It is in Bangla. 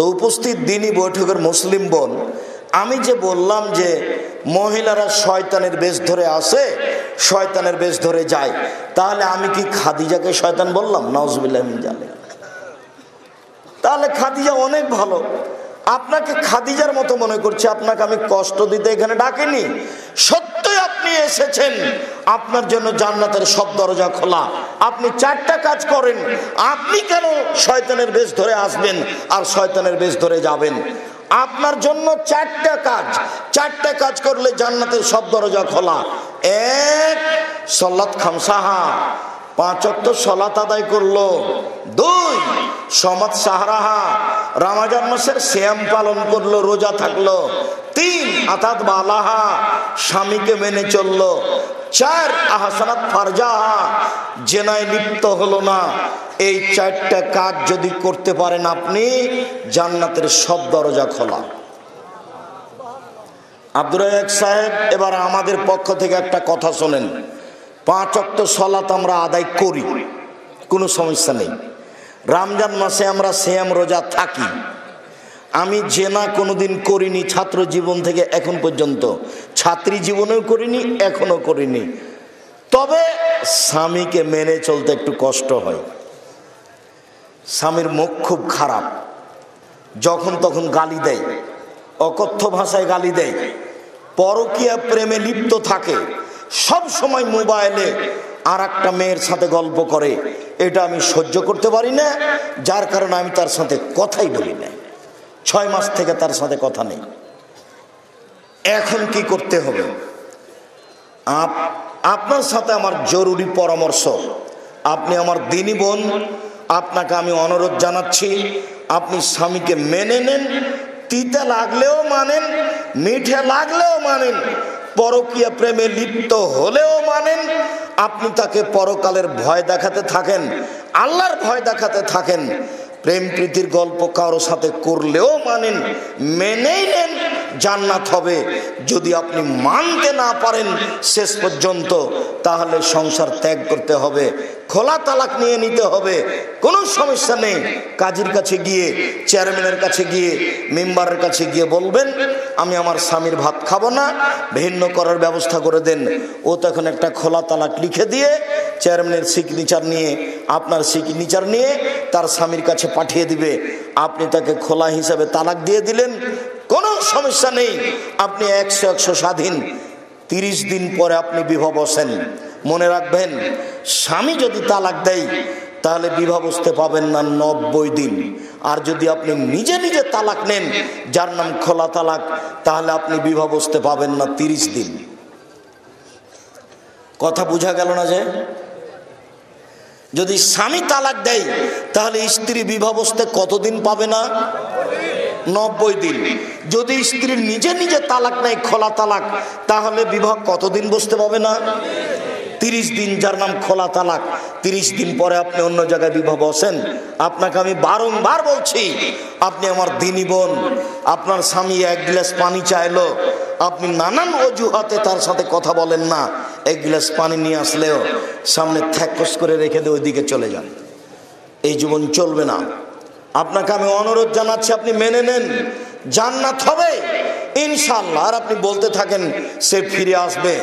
তো উপস্থিত দিনই বৈঠকের মুসলিম বোন, আমি যে বললাম যে মহিলারা শয়তানের বেশ ধরে আসে, শয়তানের বেশ ধরে যায়, তাহলে আমি কি খাদিজাকে শয়তান বললাম? নাউজুবিল্লাহ মিন যালিক। তাহলে খাদিজা অনেক ভালো। আপনাকে খাদিজার মতো মনে করছে, আপনাকে আমি কষ্ট দিতে এখানে ডাকিনি। সত্যই আপনি এসেছেন, আপনার জন্য জান্নাতের সব দরজা খোলা। আপনি 4টা কাজ করেন, আপনি কেন শয়তানের বেশ ধরে আসবেন আর শয়তানের বেশ ধরে যাবেন? আপনার জন্য 4টা কাজ করলে জান্নাতের সব দরজা খোলা। 1, সলাত খামসাহা, 5 ওয়াক্ত সলাত আদায় করলো। 2, সমাত সাহারাহা, রমজান মাসের সিয়াম পালন করলো, রোজা থাকলো। 3, আতাত বালাহা, স্বামীকে মেনে চললো। 4, আহসানাত ফারজাহা, জেনায় লিপ্ত হলো না। এই 4টা কাজ যদি করতে পারেন আপনি, জান্নাতের সব দরজা খোলা। আব্দুর রাজ্জাক সাহেব, এবার আমাদের পক্ষ থেকে একটা কথা শোনেন। 5 ওয়াক্ত সালাত আমরা আদায় করি, কোনো সমস্যা নেই। রমজান মাসে আমরা সিয়াম রোজা থাকি। আমি জেনা কোনোদিন করিনি ছাত্র জীবন থেকে এখন পর্যন্ত, ছাত্রী জীবনেও করিনি, এখনো করিনি। তবে স্বামীকে মেনে চলতে একটু কষ্ট হয়। স্বামীর মুখ খুব খারাপ, যখন তখন গালি দেয়, অকথ্য ভাষায় গালি দেয়, পরকীয়া প্রেমে লিপ্ত থাকে, সব সময় মোবাইলে আর একটা মেয়ের সাথে গল্প করে। এটা আমি সহ্য করতে পারি না, যার কারণে আমি তার সাথে কথাই বলি না। 6 মাস থেকে তার সাথে কথা নেই। এখন কি করতে হবে? আপনার সাথে আমার জরুরি পরামর্শ। আপনি আমার দিনী বোন, আপনাকে আমি অনুরোধ জানাচ্ছি, আপনি স্বামীকে মেনে নেন। তিতা লাগলেও মানেন, মিঠে লাগলেও মানেন, পরকীয়া প্রেমে লিপ্ত হলেও মানেন। আপনি তাকে পরকালের ভয় দেখাতে থাকেন, আল্লাহর ভয় দেখাতে থাকেন। প্রেম প্রীতির গল্প কারো সাথে করলেও মানেন, মেনেই নেন, জান্নাত হবে। যদি আপনি মানতে না পারেন শেষ পর্যন্ত, তাহলে সংসার ত্যাগ করতে হবে, খোলা তালাক নিয়ে নিতে হবে। কোনো সমস্যা নেই। কাজীর কাছে গিয়ে, চেয়ারম্যানের কাছে গিয়ে, মেম্বারের কাছে গিয়ে বলবেন আমি আমার স্বামীর ভাত খাবো না, ভিন্ন করার ব্যবস্থা করে দেন। ও তখন একটা খোলা তালাক লিখে দিয়ে চেয়ারম্যানের সিগনেচার নিয়ে, আপনার সিগনেচার নিয়ে তার স্বামীর কাছে পাঠিয়ে দিবে। আপনি তাকে খোলা হিসাবে তালাক দিয়ে দিলেন, কোনো সমস্যা নেই। আপনি 100 স্বাধীন। 30 দিন পরে আপনি বিবাহ বসেন। মনে রাখবেন, স্বামী যদি তালাক দেয় তাহলে বিবাহ বসতে পাবেন না 90 দিন। আর যদি আপনি নিজে নিজে তালাক নেন, যার নাম খোলা তালাক, তাহলে আপনি বিবাহ বসতে পাবেন না 30 দিন। কথা বোঝা গেল না? যে যদি স্বামী তালাক দেয় তাহলে স্ত্রী বিবাহ বসতে কতদিন পাবে না? 90 দিন। যদি স্ত্রী নিজে নিজে তালাক নেয়, খোলা তালাক, তাহলে বিবাহ কতদিন বসতে পাবে না? 30 দিন, যার নাম খোলা তালাক। 30 দিন পরে আপনি অন্য জায়গায় বিবাহ বসেন। আপনাকে আমি বারংবার বলছি, আপনি আমার দিনী বোন, আপনার স্বামী 1 গ্লাস পানি চাইলো, আপনি নানান অজুহাতে তার সাথে কথা বলেন না। 1 গ্লাস পানি নিয়ে আসলেও সামনে থ্যাকস করে রেখে দিয়ে ওইদিকে চলে যান। এই জীবন চলবে না। আপনাকে আমি অনুরোধ জানাচ্ছি, আপনি মেনে নেন, জান্নাত হবে ইনশাআল্লাহ। আর আপনি বলতে থাকেন সে ফিরে আসবে।